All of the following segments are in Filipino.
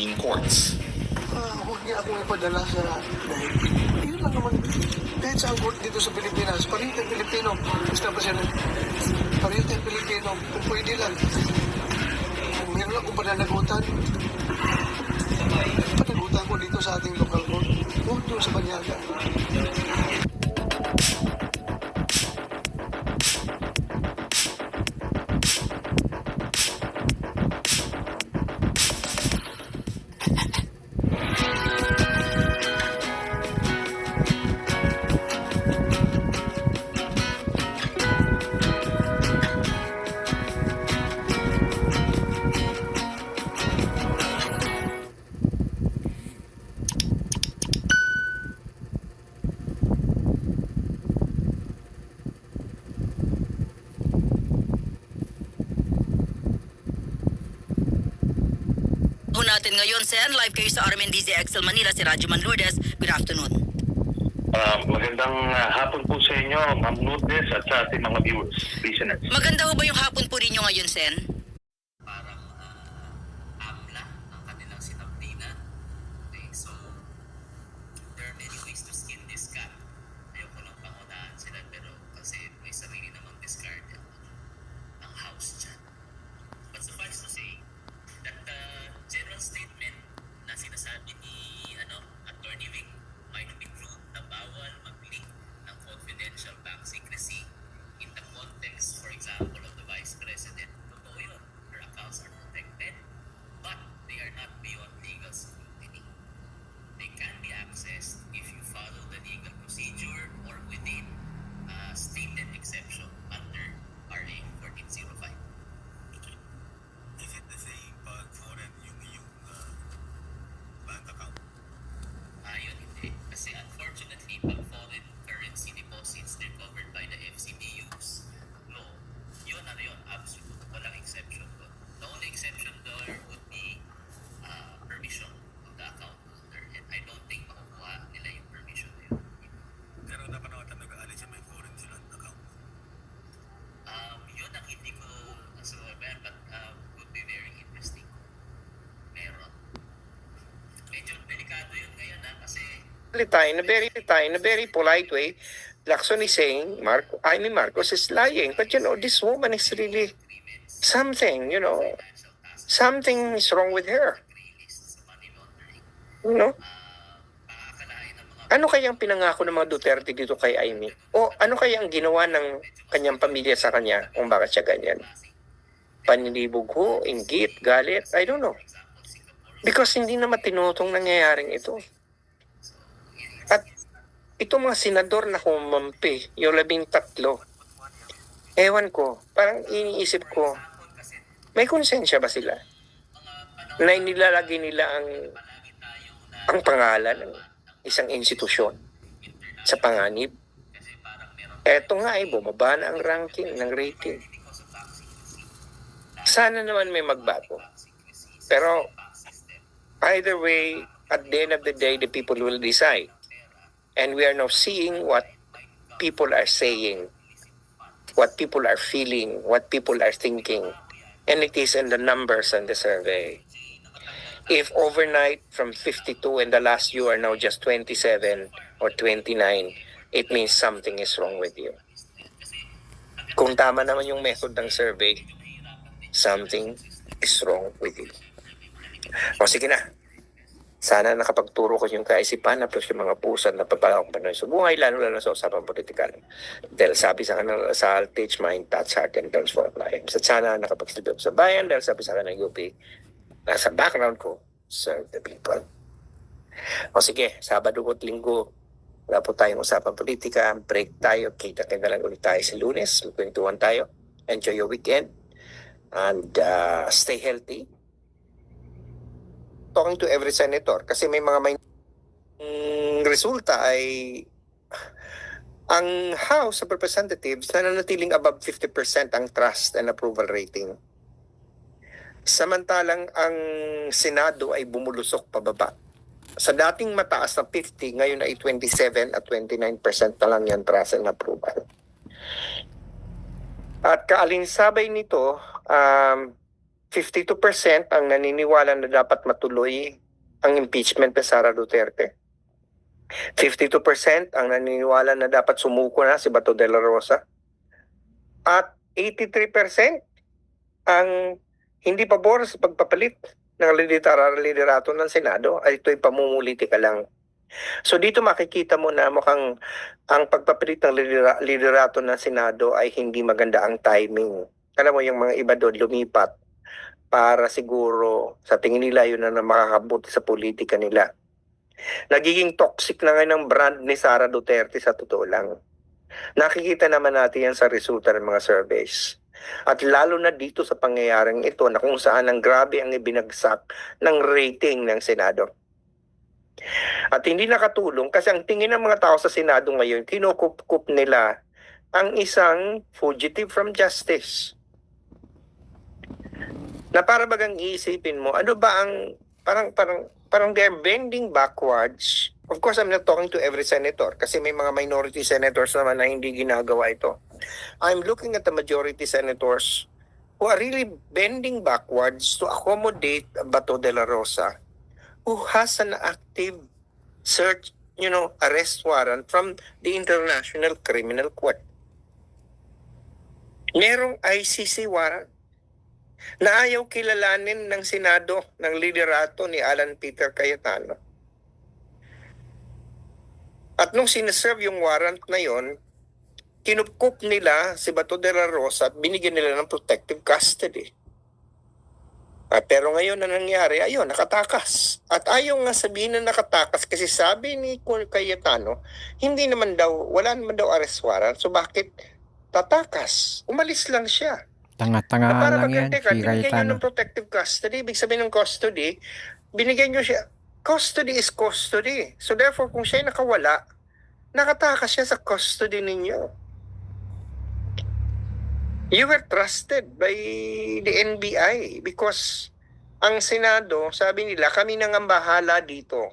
Philippine courts. Huwag niya akong ipadala sa dahil yun lang naman. Kahit sa court dito sa Pilipinas, pareho tayong Pilipino. Basta pa siya na, pareho tayong Pilipino. Kung pwede lang. Kung meron akong pananagutan, panagutan ko dito sa ating local court. Huwag doon sa Banyaga. Natin ngayon, Sen. Live kayo sa RMNDZ Excel Manila, si Radyo Man Lourdes. Good afternoon. Magandang hapon po sa inyo, Ma'am Lourdes, at sa ating mga viewers, listeners. Maganda ho ba yung hapon po ninyo ngayon, Sen? Parang amla ang kanilang sinabdina. Okay, so there are many ways to skin this cat. Ayoko lang pangunahan sila, pero kasi may sarili namang discard ang house dyan. But suffice to say that the general statement na sinasabi ni Attorney Vic might be true na bawal mag-leak ng confidential bank secrecy in the context, for example, of the Vice President. Totoo yun. Her accounts are protected, but they are not beyond legal scrutiny. They can be accessed if you follow the legal procedure or within stated exception under RA 1405. Is it the same pag foreign yung bank account? Ayun, hindi. Kasi unfortunately, pag foreign currency deposits, they're covered by the FCBU's law. Yun, absolute. Walang exception doon. The only exception there would be permission of the account holder. And I don't think makukuha nila yung permission na yun. Pero napanood na nag-aalis yung may foreign silang account. Yun ang hindi ko aware, but would be very interesting kung meron. Medyo delikado yun ngayon kasi in a very polite way, Lacson is saying, Marcos is lying. But, this woman is really something, something is wrong with her. Ano kayang pinangako ng mga Duterte dito kay Amy? O ano kaya ang ginawa ng kanyang pamilya sa kanya kung bakit siya ganyan? Panlibog ho, inggit, galit, I don't know. Because hindi na matinutong nangyayaring ito. At itong mga senador na kumampi, yung 13, ewan ko, parang iniisip ko, may konsensya ba sila? Na inilalagay nila ang pangalan ng isang institusyon sa panganib. Eto nga ay bumaba na ang ranking ng rating. Sana naman may magbago. Pero either way, at the end of the day, the people will decide. And we are now seeing what people are saying, what people are feeling, what people are thinking. And it is in the numbers on the survey. If overnight from 52 and the last you are now just 27 or 29, it means something is wrong with you. Kung tama naman yung method ng survey, something is wrong with you. O sige na. Sana nakapagturo ko yung kaisipan na plus yung mga pusan na papalawak pa sa buhay, lalo-lalo sa usapang politikal. Dahil sabi sa kanila, sa teach mind, touch heart, and turns for lives. At sana nakapagsilbi ako sa bayan, dahil sabi sa kanila ng UP, nasa background ko, serve the people. O sige, Sabado at Linggo, wala po tayong usapang politika, break tayo, kita-kita na lang ulit tayo sa Lunes, magkwentuhan tayo, enjoy your weekend, and stay healthy. Talking to every senator, kasi may mga resulta ay ang House of Representatives nananatiling above 50% ang trust and approval rating. Samantalang ang Senado ay bumulusok pababa. Sa dating mataas na 50, ngayon ay 27 at 29% na lang yan trust and approval. At kaalinsabay nito, 52% ang naniniwala na dapat matuloy ang impeachment ni Sara Duterte. 52% ang naniniwala na dapat sumuko na si Bato de la Rosa. At 83% ang hindi pabor sa pagpapalit ng liderato ng Senado ay ito'y pamumulitika lang. So dito makikita mo na mukhang ang pagpapalit ng liderato ng Senado ay hindi maganda ang timing. Alam mo, yung mga iba doon lumipat para siguro sa tingin nila yun na makakabuti sa politika nila. Nagiging toxic na ngayon ang brand ni Sara Duterte sa totoo lang. Nakikita naman natin yan sa resulta ng mga surveys. At lalo na dito sa pangyayaring ito na kung saan ang grabe ang ibinagsak ng rating ng Senado. At hindi nakatulong kasi ang tingin ng mga tao sa Senado ngayon, kinukup-kup nila ang isang fugitive from justice. Na para bagang iisipin mo, ano ba ang parang they're bending backwards. Of course, I'm not talking to every senator kasi may mga minority senators naman na hindi ginagawa ito. I'm looking at the majority senators who are really bending backwards to accommodate Bato de la Rosa, who has an active search, arrest warrant from the International Criminal Court. Merong ICC warrant na ayaw kilalanin ng Senado ng liderato ni Alan Peter Cayetano. At nung sineserve yung warrant na yon, kinupkup nila si Bato de la Rosa at binigyan nila ng protective custody. Pero ngayon na nangyari, ayun, nakatakas. At ayaw nga sabihin na nakatakas kasi sabi ni Cayetano, wala naman daw arrest warrant. So bakit tatakas? Umalis lang siya. Tanga-tanga lang yan, si Binigyan nyo Cayetano. ng protective custody. Ibig sabihin ng custody, binigyan nyo siya. Custody is custody. So therefore, kung siya'y nakawala, nakatakas siya sa custody ninyo. You were trusted by the NBI because ang Senado, sabi nila, kami nang ang bahala dito.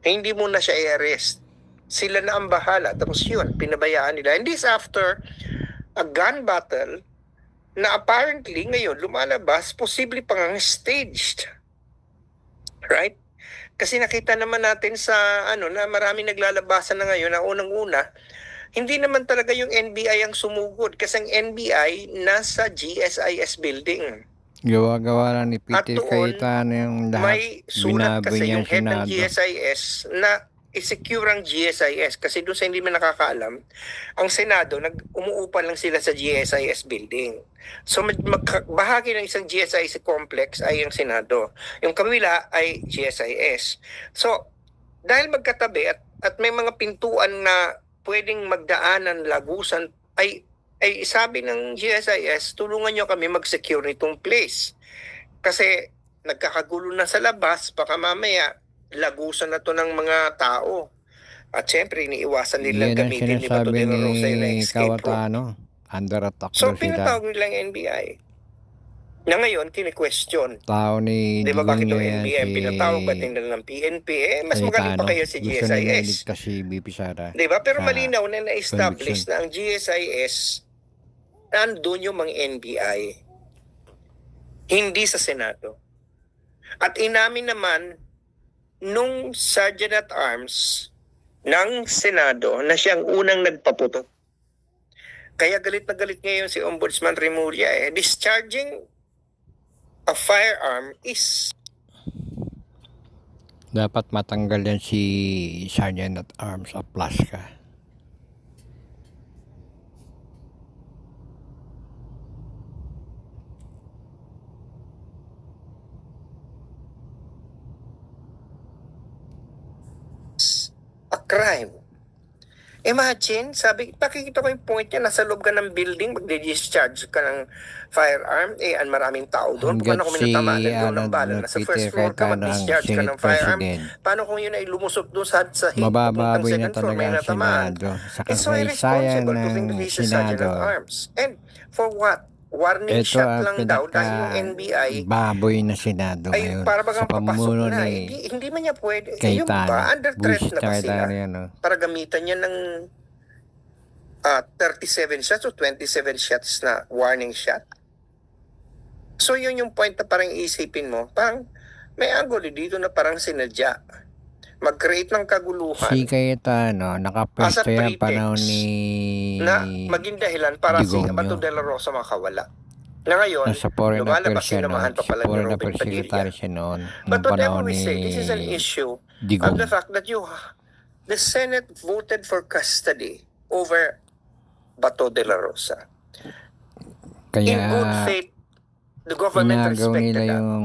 Hindi mo na siya i-arrest. Sila na ang bahala. Tapos yun, pinabayaan nila. And this after a gun battle na apparently ngayon lumalabas, posible pang staged. Right? Kasi nakita naman natin sa na marami naglalabasan na ngayon na unang-una, hindi naman talaga yung NBI ang sumugod kasi ang NBI nasa GSIS building. Gawa-gawa lang ni Peter doon, Cayetano yung lahat. May sulat Binaboy kasi niya yung head ng Senado. GSIS na i-secure ang GSIS kasi doon sa hindi man nakakaalam, ang Senado, umuupa lang sila sa GSIS building. So bahagi ng isang GSIS complex ay ang Senado. Yung kamila ay GSIS. So dahil magkatabi at may mga pintuan na pwedeng magdaanan, lagusan, ay sabi ng GSIS, tulungan nyo kami mag-secure nitong place. Kasi nagkakagulo na sa labas, baka mamaya lagusan na to ng mga tao. At syempre, iniiwasan nilang Yan ang gamitin ni Bato sinasabi de la Rosa yung ni escape route. Cayetano. Under attack So daw sila. pinatawag nilang NBI. Na ngayon, kini-question. Tao ni Di ba bakit Digong yung yan, NBI pinatawag ba't nila ng PNP? Mas magaling pa kayo si Gusto na GSIS. iligtas si BP Sara. Di ba? Pero sa malinaw na na-establish conviction. na ang GSIS nandun yung mga NBI. Hindi sa Senado. At inamin naman nung Sergeant at Arms ng Senado na siyang unang nagpaputok. Kaya galit na galit ngayon si Ombudsman Remulla. Discharging a firearm is Dapat matanggal yan si Sergeant at Arms of Plaska. a crime. Imagine, pakikita ko yung point niya, nasa loob ka ng building, magdi-discharge ka ng firearm, maraming tao doon. Paano kung minatamalan doon ng bala? Nasa first floor ka, mag-discharge ka ng firearm. Paano kung yun ay lumusot doon sa hip, papuntang Mabababoy na second floor, may talaga ang natamaan? Senado sa It's so kasaysayan irresponsible to ng release a sergeant Senado. at arms. And for what? Warning Ito shot ang lang daw dahil yung NBI baboy na Senado ay ngayon para bagang sa papasok pamuno na. ni Hindi man niya pwede. Yung Cayetano. ba? Under threat na ba sila? Para gamitan niya ng 37 shots o 27 shots na warning shot. So yun yung point na parang iisipin mo, parang may angulo dito na parang sinadya. Mag-create ng kaguluhan Si Cayetano, nakapwesto As a yan panahon pretext ni na maging dahilan para si Digong Bato yun. de la Rosa makawala. Na ngayon, Nasa foreign lumalabas affairs siya sinamahan noon. pa Si pala ni foreign Robin affairs Padilla. secretary siya noon. But Nung whatever panahon we ni say, this is an issue of Digong. the fact that the Senate voted for custody over Bato de la Rosa. In good Kaya faith, the government inagaw respected nila that. yung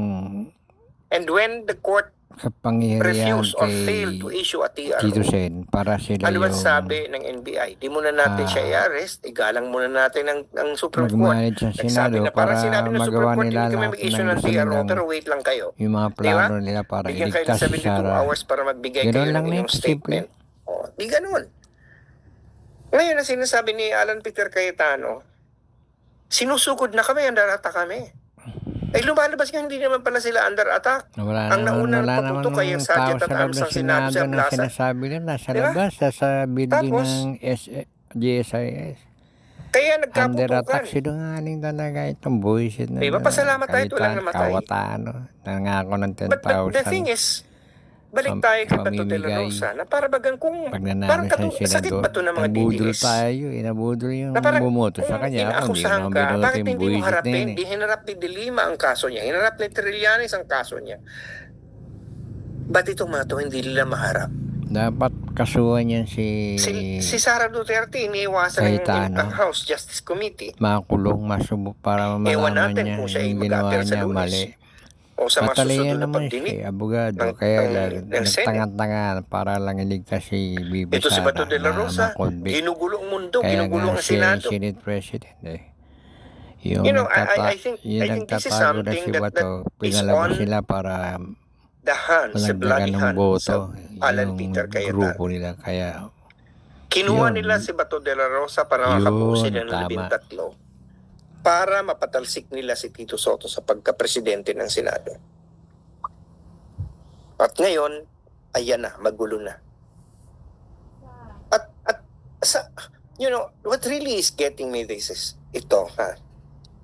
And when the court kapangyarihan refused or kay failed to issue a Tito TRO, Sen para sila ano ba yung sabi ng NBI? Di muna natin siya i-arrest, igalang muna natin ang Supreme Court. mag-manage ng Nagsabi Senado na parang para sinabi ng Supreme magawa Court, nila hindi kami lahat mag-issue ng ng gusto TRO, nilang pero wait lang kayo. yung mga plano nila para Bigyan kayo ng iligtas si 72 Sara. hours para magbigay Ganun kayo lang ng na inyong yun, simple. statement. O, di ganun. Ngayon, na sinasabi ni Alan Peter Cayetano, sinusugod na kami, under attack kami. Ay lumalabas nga, hindi naman pala sila under attack. Wala Ang nauna wala nagpaputok naman kay ng Sergeant tao at sa loob Arms ng ng Senado Senado sa na Plaza. sinasabi nila sa Diba? labas, sa building Tapos, ng GSIS. Kaya Under attack nagkaputukan. sinungaling talaga itong buwisit na Diba, pasalamat tayo at walang namatay. Kawatano. Nangako ng But the thing 10,000. is, balik tayo kay Bato de la pamimigay. Rosa, na para bagang kung, Pag parang nanalo sa sakit senador, ba ito ng mga nabudol DDS? tayo. Inabudol yung Na parang, bumoto sa kung kanya. Ako hindi inaakusahan naman ka, binoto bakit yung hindi mo buwisit na harapin? yun Di hinarap ni De Lima ang kaso niya. Hinarap ni Trillanes ang kaso niya. Ba't itong mga to hindi nila maharap? Dapat kasuhan yan Si Sara Duterte, iniiwasan Cayetano. ang House Justice Committee. makulong, masubok para Ewan malaman natin niya kung siya ay yung ginawa mag-appeal sa niya Lunes. mali. O sa mga Matalino susunod na naman pagdinig. siya, abogado. ng- Kaya ng- lang, ng Senate. nagtangan-tangan para lang iligtas si Bibi Ito si Sara Bato de la na Rosa, makonvict. ginugulo ang mundo, Kaya ginugulo nga ang siya yung Senado. Senate President eh. Yung You know, I think yung this is nagtatago na something si that Bato, is pinalabas on sila para the hands, the malagdagan bloody ng hands boto of Alan yung Peter grupo Cayetano. nila. Kaya Kinuha Yun. nila si Bato de la Rosa para Yun, makapusin ng tama. 13 para mapatalsik nila si Tito Soto sa pagka-presidente ng Senado. At ngayon, ayan na, magulo na. At you know, what really is getting me this is ito, ha?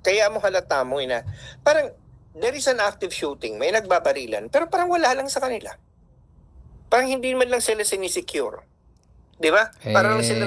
Kaya mo halata mo na parang there is an active shooting, may nagbabarilan, pero parang wala lang sa kanila. Parang hindi man lang sila sinisecure. Di ba? Parang sila